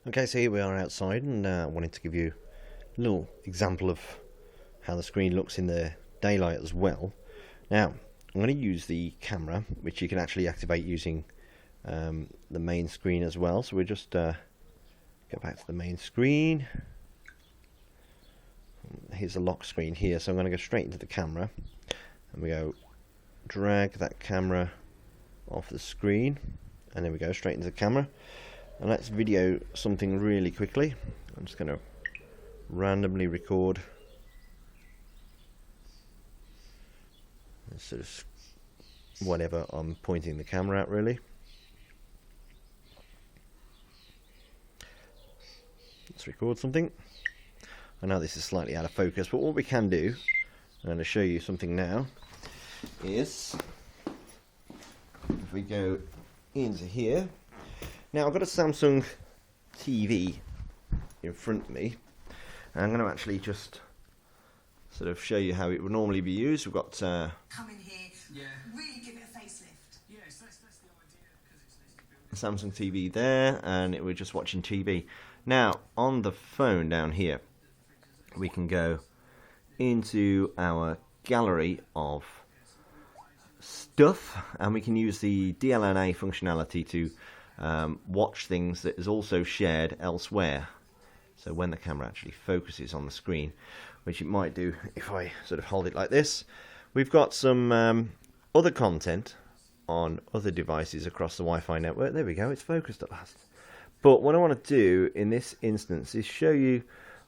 Okay, so here we are outside, and I wanted to give you a little example of how the screen looks in the daylight as well. Now, I'm going to use the camera, which you can actually activate using the main screen as well. So we'll just go back to the main screen. Here's the lock screen here, so I'm going to go straight into the camera, and we go drag that camera off the screen, and then we go straight into the camera. And let's video something really quickly. I'm just going to randomly record sort of whatever I'm pointing the camera at, really. Let's record something. I know this is slightly out of focus, but what we can do, I'm going to show you something now, is if we go into here. Now I've got a Samsung TV in front of me, and I'm going to actually just sort of show you how it would normally be used. We've got come in here, really give it a facelift. Yes, that's the idea, Samsung TV there, and we're just watching TV. Now on the phone down here, we can go into our gallery of stuff, and we can use the DLNA functionality to watch things that is also shared elsewhere. So when the camera actually focuses on the screen, which it might do if I sort of hold it like this, we've got some other content on other devices across the Wi-Fi network. There we go, it's focused at last. But what I want to do in this instance is show you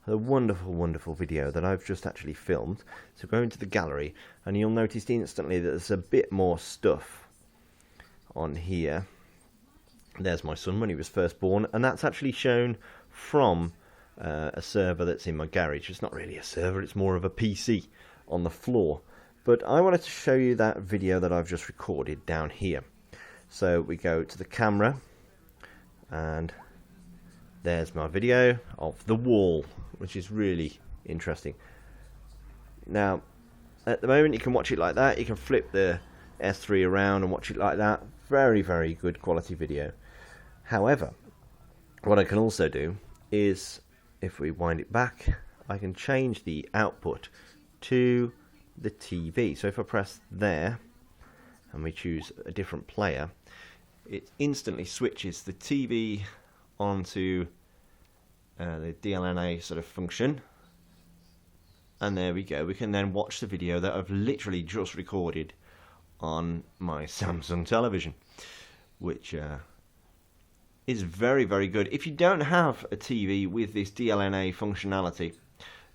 the wonderful video that I've just actually filmed. So go into the gallery, and you'll notice instantly that there's a bit more stuff on here. There's my son when he was first born, and that's actually shown from a server that's in my garage. It's not really a server, it's more of a PC on the floor. But I wanted to show you that video that I've just recorded down here. So we go to the camera, and there's my video of the wall, which is really interesting. Now, at the moment you can watch it like that. You can flip the S3 around and watch it like that. Very good quality video. However, what I can also do is, if we wind it back, I can change the output to the TV. So if I press there and we choose a different player, it instantly switches the TV onto the DLNA sort of function, and there we go. We can then watch the video that I've literally just recorded on my Samsung television, which is very good. If you don't have a TV with this DLNA functionality,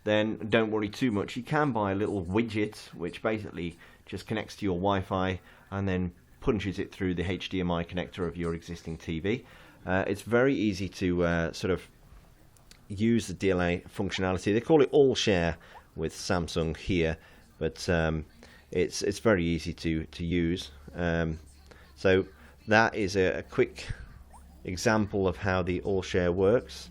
then don't worry too much. You can buy a little widget which basically just connects to your Wi-Fi and then punches it through the HDMI connector of your existing TV. It's very easy to sort of use the DLNA functionality. They call it All Share with Samsung here, but it's very easy to use. So that is a quick example of how the All Share works.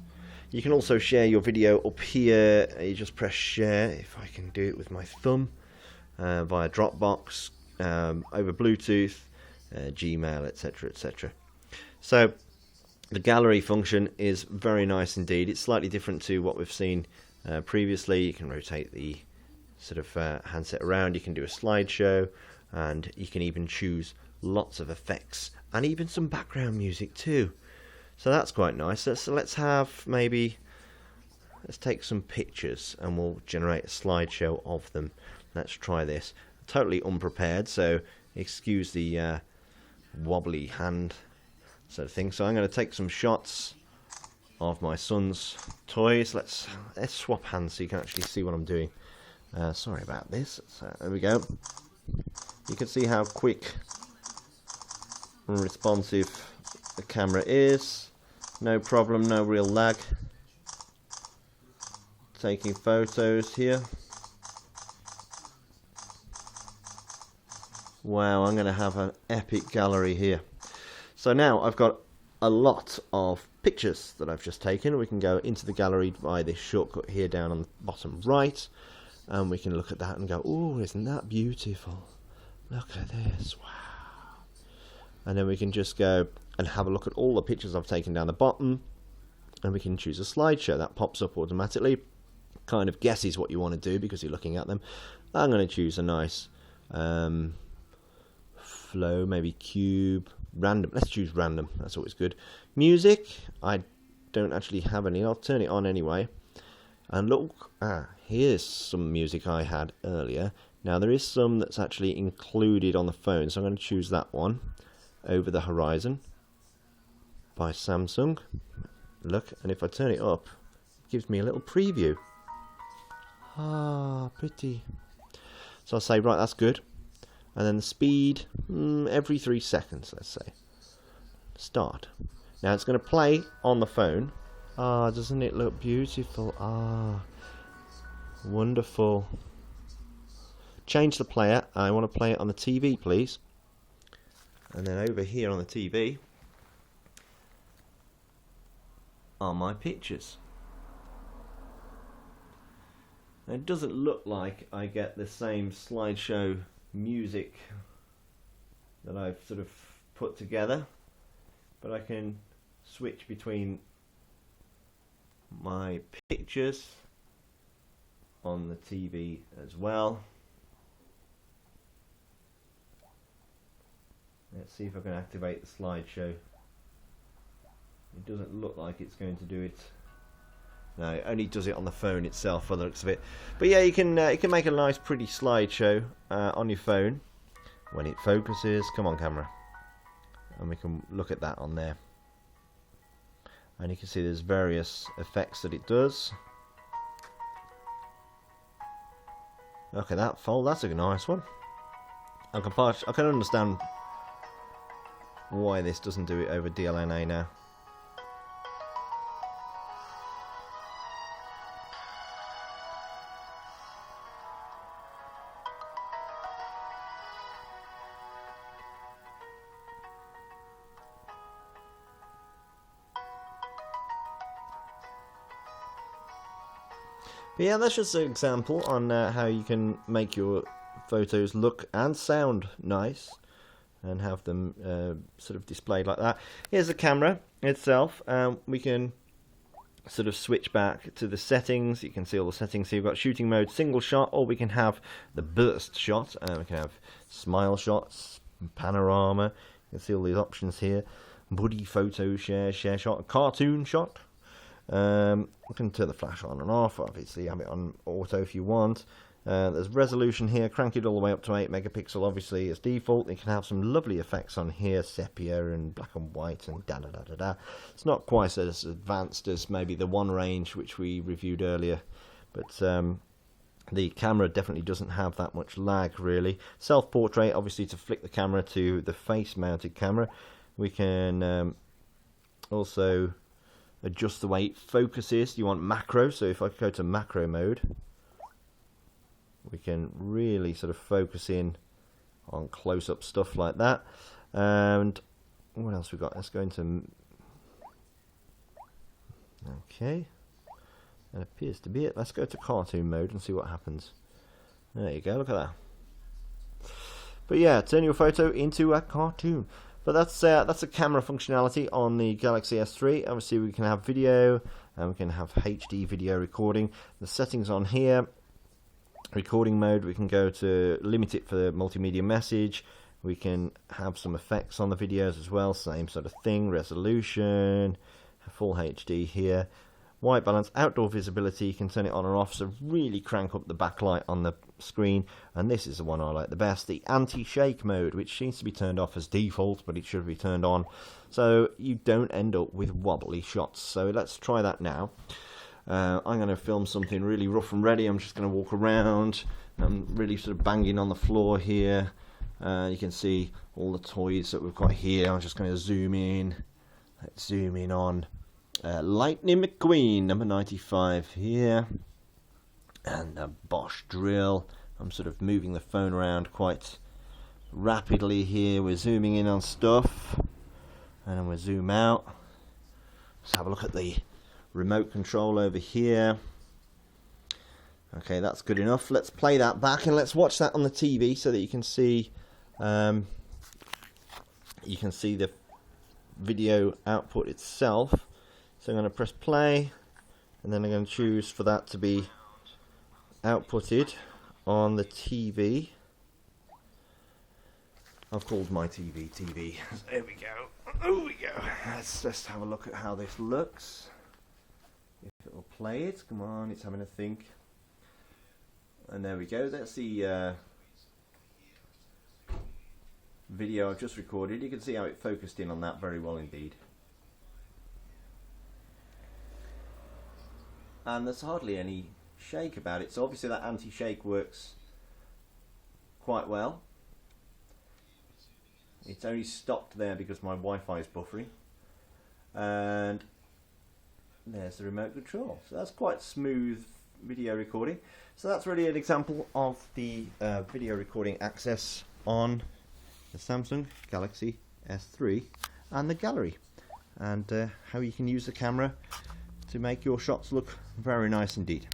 You can also share your video up here. You just press share, if I can do it with my thumb, via Dropbox, over Bluetooth, Gmail, etc. So the gallery function is very nice indeed. It's slightly different to what we've seen previously. You can rotate the sort of handset around. You can do a slideshow, and you can even choose lots of effects and even some background music too. So that's quite nice. So let's take some pictures, and we'll generate a slideshow of them. Let's try this. Totally unprepared, so excuse the wobbly hand sort of thing. So I'm going to take some shots of my son's toys. Let's swap hands so you can actually see what I'm doing. Sorry about this. So there we go. You can see how quick and responsive the camera is. No problem, no real lag. Taking photos here. Wow, I'm going to have an epic gallery here. So now I've got a lot of pictures that I've just taken. We can go into the gallery by this shortcut here down on the bottom right, and we can look at that and go, oh, isn't that beautiful? Look at this, wow. And then we can just go and have a look at all the pictures I've taken down the bottom, and we can choose a slideshow. That pops up automatically, kind of guesses what you want to do because you're looking at them. I'm going to choose a nice flow, maybe cube, random. Let's choose random, that's always good. Music, I don't actually have any. I'll turn it on anyway. And look, here's some music I had earlier. Now there is some that's actually included on the phone, so I'm going to choose that one. Over the Horizon by Samsung. Look, and if I turn it up, it gives me a little preview. Ah, pretty. So I'll say, right, that's good. And then the speed, every 3 seconds, let's say. Start. Now it's going to play on the phone. Ah, doesn't it look beautiful? Ah, wonderful. Change the player. I want to play it on the TV, please. And then over here on the TV are my pictures. Now, it doesn't look like I get the same slideshow music that I've sort of put together, but I can switch between my pictures on the TV as well. Let's see if I can activate the slideshow. It doesn't look like it's going to do it. No, it only does it on the phone itself by the looks of it. But yeah, you can make a nice pretty slideshow on your phone when it focuses. Come on, camera. And we can look at that on there. And you can see there's various effects that it does. Okay, that fold, that's a nice one. I can understand why this doesn't do it over DLNA now. But yeah, that's just an example on how you can make your photos look and sound nice and have them sort of displayed like that. Here's the camera itself. We can sort of switch back to the settings. You can see all the settings here. You've got shooting mode, single shot, or we can have the burst shot. We can have smile shots, panorama. You can see all these options here. Buddy photo share shot, cartoon shot. You can turn the flash on and off, obviously have it on auto if you want. There's resolution here, crank it all the way up to 8 megapixel, obviously as default. You can have some lovely effects on here, sepia and black and white and da-da-da-da-da. It's not quite as advanced as maybe the one range which we reviewed earlier, but the camera definitely doesn't have that much lag really. Self-portrait, obviously to flick the camera to the face-mounted camera. We can also adjust the way it focuses. You want macro, so if I go to macro mode, we can really sort of focus in on close-up stuff like that. And what else we got? Let's go into, okay, that appears to be it. Let's go to cartoon mode and see what happens. There you go, look at that. But yeah, turn your photo into a cartoon. But that's a camera functionality on the Galaxy S3. Obviously we can have video, and we can have HD video recording. The settings on here, recording mode, we can go to limit it for the multimedia message. We can have some effects on the videos as well, same sort of thing, resolution, full HD here. White balance, outdoor visibility, you can turn it on or off, so really crank up the backlight on the screen. And this is the one I like the best, the anti-shake mode, which seems to be turned off as default, but it should be turned on, so you don't end up with wobbly shots. So let's try that now. I'm going to film something really rough and ready. I'm just going to walk around. I'm really sort of banging on the floor here. You can see all the toys that we've got here. I'm just going to zoom in. Let's zoom in on Lightning McQueen, number 95 here. And a Bosch drill. I'm sort of moving the phone around quite rapidly here. We're zooming in on stuff. And then we'll zoom out. Let's have a look at the remote control over here. Okay, that's good enough. Let's play that back and let's watch that on the TV so that you can see the video output itself. So I'm going to press play, and then I'm going to choose for that to be outputted on the TV. I've called my TV TV. There we go. Oh, we go. Let's just have a look at how this looks. If it will play it. Come on, it's having a think. And there we go. That's the video I've just recorded. You can see how it focused in on that very well indeed. And there's hardly any shake about it, so obviously that anti-shake works quite well. It's only stopped there because my Wi-Fi is buffering. And there's the remote control. So that's quite smooth video recording. So that's really an example of the video recording access on the Samsung Galaxy S3 and the gallery, and how you can use the camera to make your shots look very nice indeed.